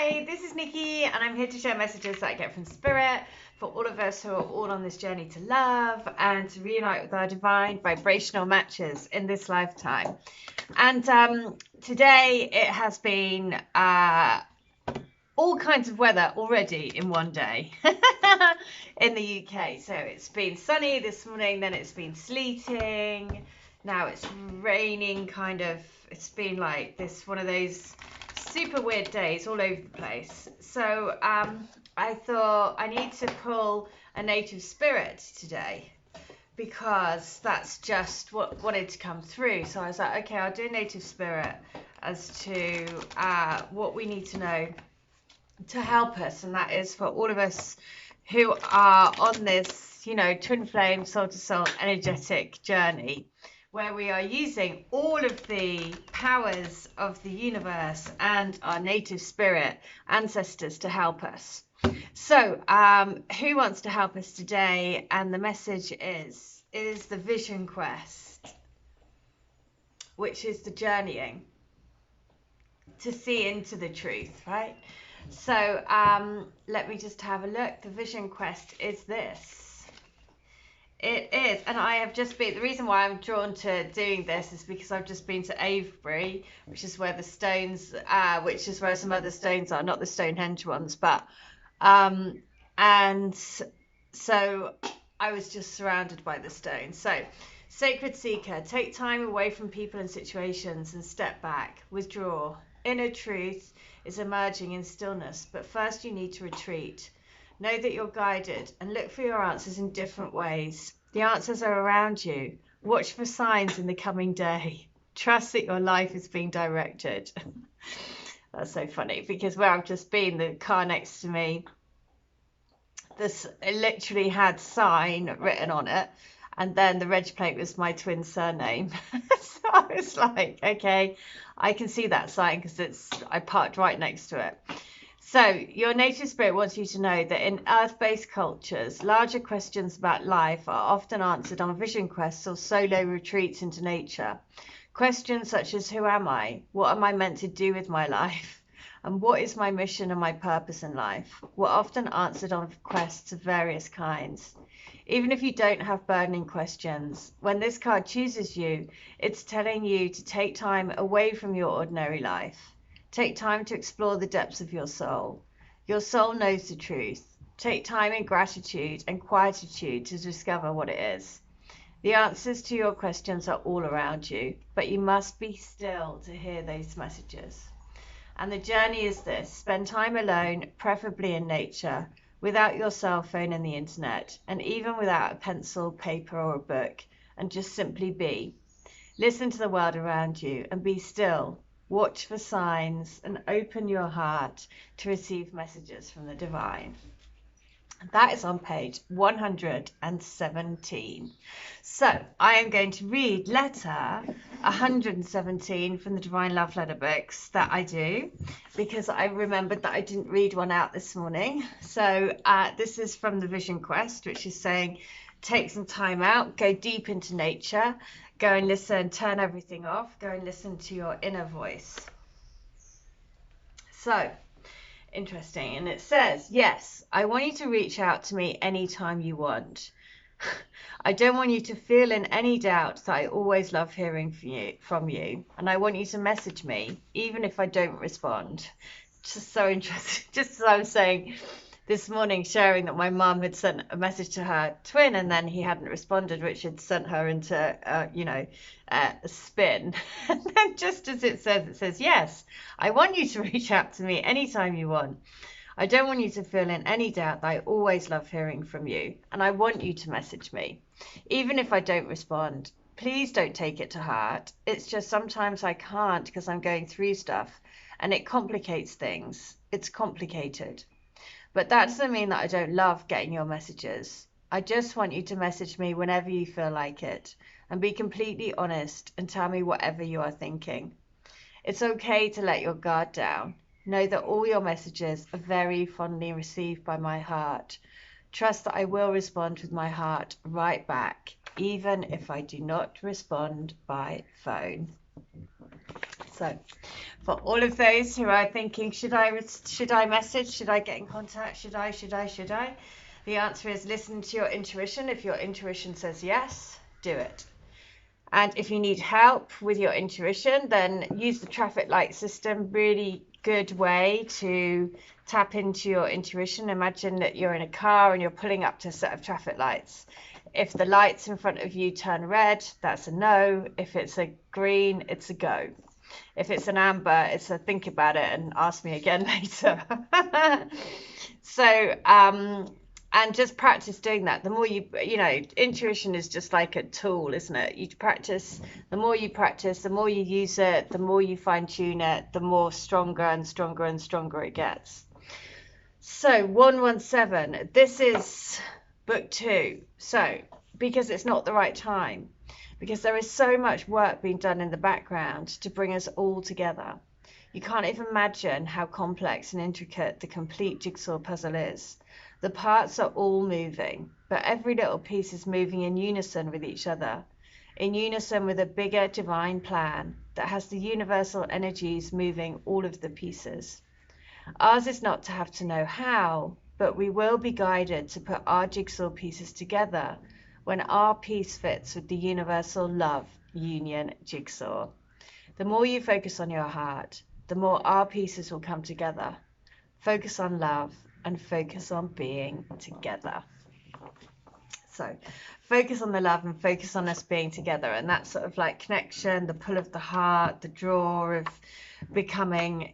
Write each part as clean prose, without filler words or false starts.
Hi, this is Nikki, and I'm here to share messages that I get from Spirit for all of us who are all on this journey to love and to reunite with our divine vibrational matches in this lifetime. And today it has been all kinds of weather already in one day in the UK. So it's been sunny this morning, then it's been sleeting, now it's raining kind of. It's been like this, one of those super weird days all over the place. So I thought I need to pull a native spirit today because that's just what wanted to come through. So I was like, okay, I'll do a native spirit as to what we need to know to help us, and that is for all of us who are on this, you know, twin flame, soul to soul energetic journey, where we are using all of the powers of the universe and our native spirit ancestors to help us. So who wants to help us today? And the message is the vision quest, which is the journeying to see into the truth, right? So let me just have a look. The vision quest is this. It is, and I have just been, the reason why I'm drawn to doing this is because I've just been to Avebury, which is where the stones, which is where some other stones are, not the Stonehenge ones, but, and so I was just surrounded by the stones. So, Sacred Seeker, take time away from people and situations and step back, withdraw. Inner truth is emerging in stillness, but first you need to retreat. Know that you're guided and look for your answers in different ways. The answers are around you. Watch for signs in the coming day. Trust that your life is being directed. That's so funny because where I've just been, the car next to me, it literally had sign written on it, and then the reg plate was my twin surname. So I was like, okay, I can see that sign because I parked right next to it. So your native spirit wants you to know that in earth-based cultures, larger questions about life are often answered on vision quests or solo retreats into nature. Questions such as, who am I? What am I meant to do with my life? And what is my mission and my purpose in life? Were often answered on quests of various kinds. Even if you don't have burning questions, when this card chooses you, it's telling you to take time away from your ordinary life. Take time to explore the depths of your soul. Your soul knows the truth. Take time in gratitude and quietude to discover what it is. The answers to your questions are all around you, but you must be still to hear those messages. And the journey is this: spend time alone, preferably in nature, without your cell phone and the internet, and even without a pencil, paper, or a book, and just simply be. Listen to the world around you and be still. Watch for signs and open your heart to receive messages from the divine. That is on page 117. So I am going to read letter 117 from the Divine Love Letter books that I do, because I remembered that I didn't read one out this morning. So this is from the Vision Quest, which is saying, take some time out, go deep into nature, go and listen, turn everything off, go and listen to your inner voice. So, interesting. And it says, yes, I want you to reach out to me anytime you want. I don't want you to feel in any doubt that I always love hearing from you. And I want you to message me, even if I don't respond. Just so interesting. Just as I was saying this morning, sharing that my mum had sent a message to her twin and then he hadn't responded, which had sent her into, a spin. And then just as it says, yes, I want you to reach out to me anytime you want. I don't want you to feel in any doubt that I always love hearing from you. And I want you to message me, even if I don't respond. Please don't take it to heart. It's just sometimes I can't because I'm going through stuff and it complicates things. It's complicated. But that doesn't mean that I don't love getting your messages. I just want you to message me whenever you feel like it, and be completely honest and tell me whatever you are thinking. It's okay to let your guard down. Know that all your messages are very fondly received by my heart. Trust that I will respond with my heart right back, even if I do not respond by phone. So for all of those who are thinking, should I message, should I get in contact, should I, the answer is listen to your intuition. If your intuition says yes, do it. And if you need help with your intuition, then use the traffic light system. Really good way to tap into your intuition. Imagine that you're in a car and you're pulling up to a set of traffic lights. If the lights in front of you turn red, that's a no. If it's a green, it's a go. If it's an amber, it's a think about it and ask me again later. So, and just practice doing that. The more you intuition is just like a tool, isn't it? You practice, the more you practice, the more you use it, the more you fine tune it, the more stronger and stronger and stronger it gets. So 117, this is book 2. So, because it's not the right time, because there is so much work being done in the background to bring us all together. You can't even imagine how complex and intricate the complete jigsaw puzzle is. The parts are all moving, but every little piece is moving in unison with each other, in unison with a bigger divine plan that has the universal energies moving all of the pieces. Ours is not to have to know how, but we will be guided to put our jigsaw pieces together when our piece fits with the universal love union jigsaw. The more you focus on your heart, the more our pieces will come together. Focus on love and focus on being together. So focus on the love and focus on us being together, and that sort of like connection, the pull of the heart, the draw of becoming,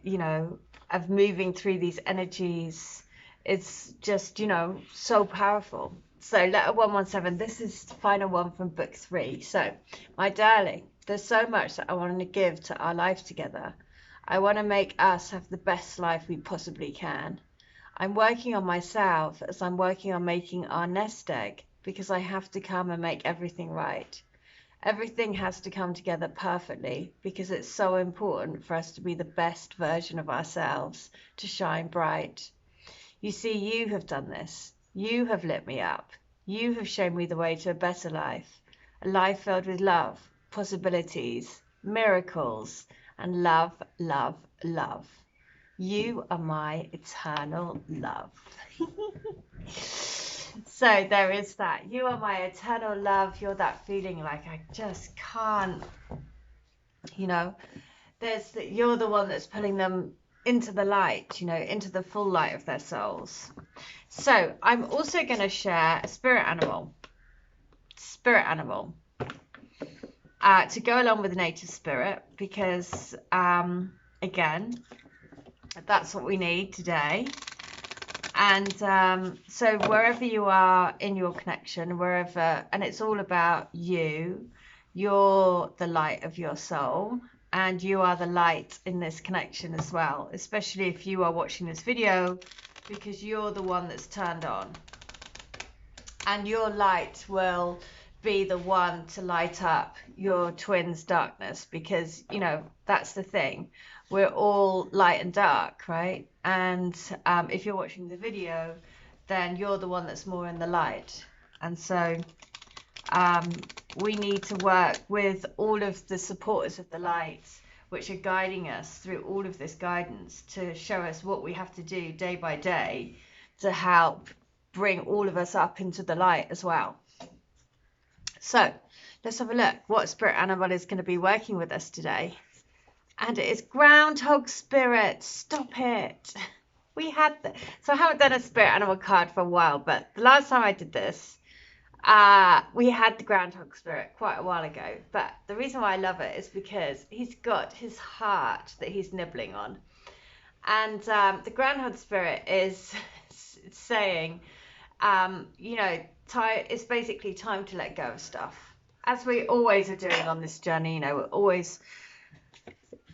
of moving through these energies. It's just, so powerful. So letter 117, this is the final one from book 3. So my darling, there's so much that I want to give to our life together. I want to make us have the best life we possibly can. I'm working on myself as I'm working on making our nest egg, because I have to come and make everything right. Everything has to come together perfectly, because it's so important for us to be the best version of ourselves, to shine bright. You see, you have done this. You have lit me up. You have shown me the way to a better life, a life filled with love, possibilities, miracles, and love, love, love. You are my eternal love. So there is that. You are my eternal love. You're that feeling like I just can't, you're the one that's pulling them into the light, into the full light of their souls. So I'm also going to share a spirit animal, to go along with the native spirit, because again, that's what we need today. And so wherever you are in your connection, and it's all about you, you're the light of your soul, and you are the light in this connection as well, especially if you are watching this video, because you're the one that's turned on, and your light will be the one to light up your twin's darkness, because that's the thing, we're all light and dark, right? And if you're watching the video, then you're the one that's more in the light. And so we need to work with all of the supporters of the light, which are guiding us through all of this guidance, to show us what we have to do day by day to help bring all of us up into the light as well. So let's have a look what spirit animal is going to be working with us today. And it is Groundhog Spirit. Stop it. So I haven't done a spirit animal card for a while, but the last time I did this, we had the Groundhog Spirit quite a while ago. But the reason why I love it is because he's got his heart that he's nibbling on. And the Groundhog Spirit is saying, it's basically time to let go of stuff. As we always are doing on this journey, we're always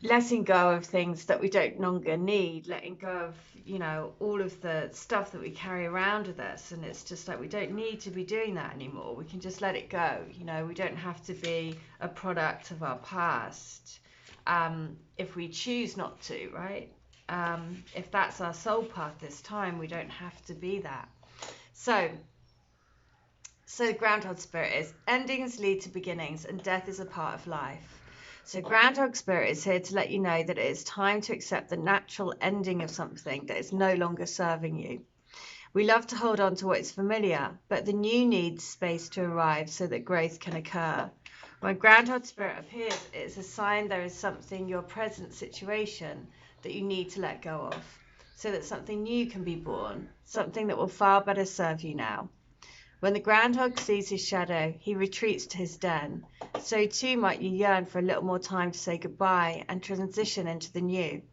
letting go of things that we don't longer need, letting go of, all of the stuff that we carry around with us. And it's just like, we don't need to be doing that anymore. We can just let it go. We don't have to be a product of our past, if we choose not to, right? If that's our soul path this time, we don't have to be that. So Groundhog Spirit is, endings lead to beginnings, and death is a part of life. So Groundhog Spirit is here to let you know that it is time to accept the natural ending of something that is no longer serving you. We love to hold on to what is familiar, but the new needs space to arrive so that growth can occur. When Groundhog Spirit appears, it's a sign there is something in your present situation that you need to let go of, so that something new can be born, something that will far better serve you now. When the groundhog sees his shadow, he retreats to his den. So too might you yearn for a little more time to say goodbye and transition into the new.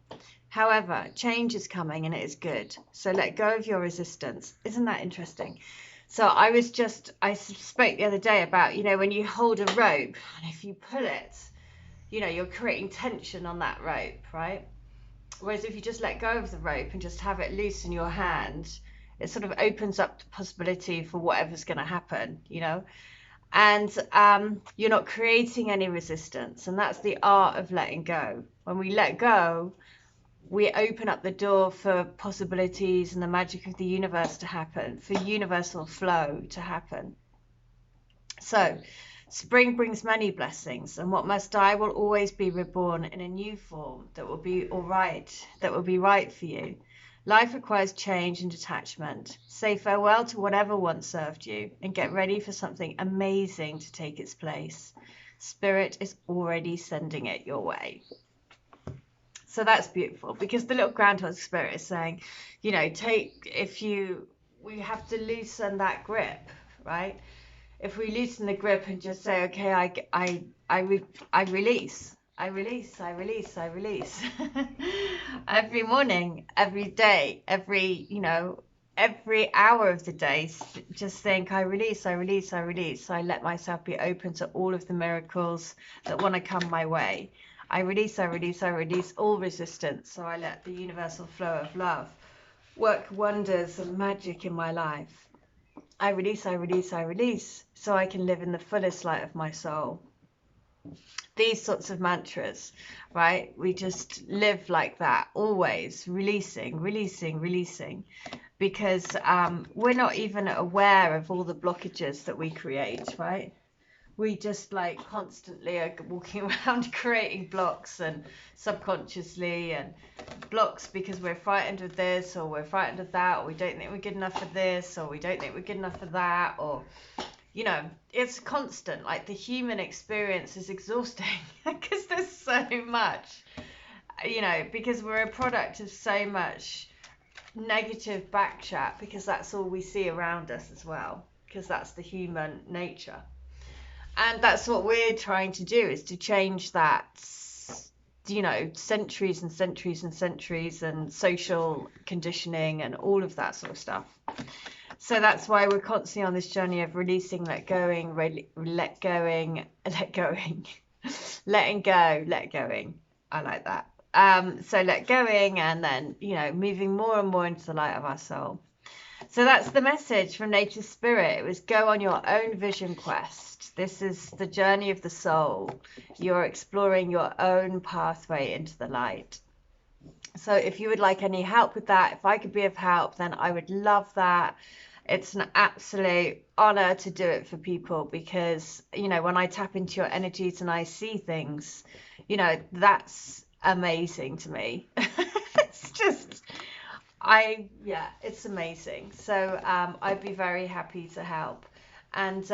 However, change is coming and it is good. So let go of your resistance. Isn't that interesting? So I spoke the other day about, when you hold a rope and if you pull it, you're creating tension on that rope, right? Whereas if you just let go of the rope and just have it loose in your hand, it sort of opens up the possibility for whatever's going to happen, and you're not creating any resistance. And that's the art of letting go. When we let go, we open up the door for possibilities and the magic of the universe to happen, for universal flow to happen. So spring brings many blessings, and what must die will always be reborn in a new form that will be all right, that will be right for you. Life requires change and detachment. Say farewell to whatever once served you and get ready for something amazing to take its place. Spirit is already sending it your way. So that's beautiful, because the little groundhog spirit is saying, we have to loosen that grip, right? If we loosen the grip and just say, okay, I release. I release. Every morning, every day, every hour of the day, just think, I release. I let myself be open to all of the miracles that want to come my way. I release all resistance. So I let the universal flow of love work wonders and magic in my life. I release, so I can live in the fullest light of my soul. These sorts of mantras, right? We just live like that, always releasing, because we're not even aware of all the blockages that we create, right? We just constantly are walking around creating blocks, and subconsciously, and blocks because we're frightened of this, or we're frightened of that, or we don't think we're good enough for this, or we don't think we're good enough for that, or it's constant. Like, the human experience is exhausting because there's so much, because we're a product of so much negative backchat, because that's all we see around us as well, because that's the human nature. And that's what we're trying to do, is to change that, centuries and centuries and centuries, and social conditioning and all of that sort of stuff. So that's why we're constantly on this journey of releasing, letting go, let going. I like that. So let going, and then, moving more and more into the light of our soul. So that's the message from Nature's Spirit. It was go on your own vision quest. This is the journey of the soul. You're exploring your own pathway into the light. So if you would like any help with that, if I could be of help, then I would love that. It's an absolute honor to do it for people, because, when I tap into your energies and I see things, that's amazing to me. It's just, it's amazing. So I'd be very happy to help. And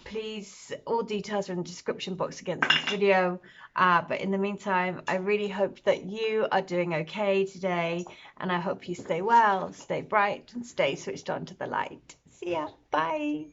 please, all details are in the description box against this video. But in the meantime, I really hope that you are doing okay today, and I hope you stay well, stay bright, and stay switched on to the light. See ya. Bye.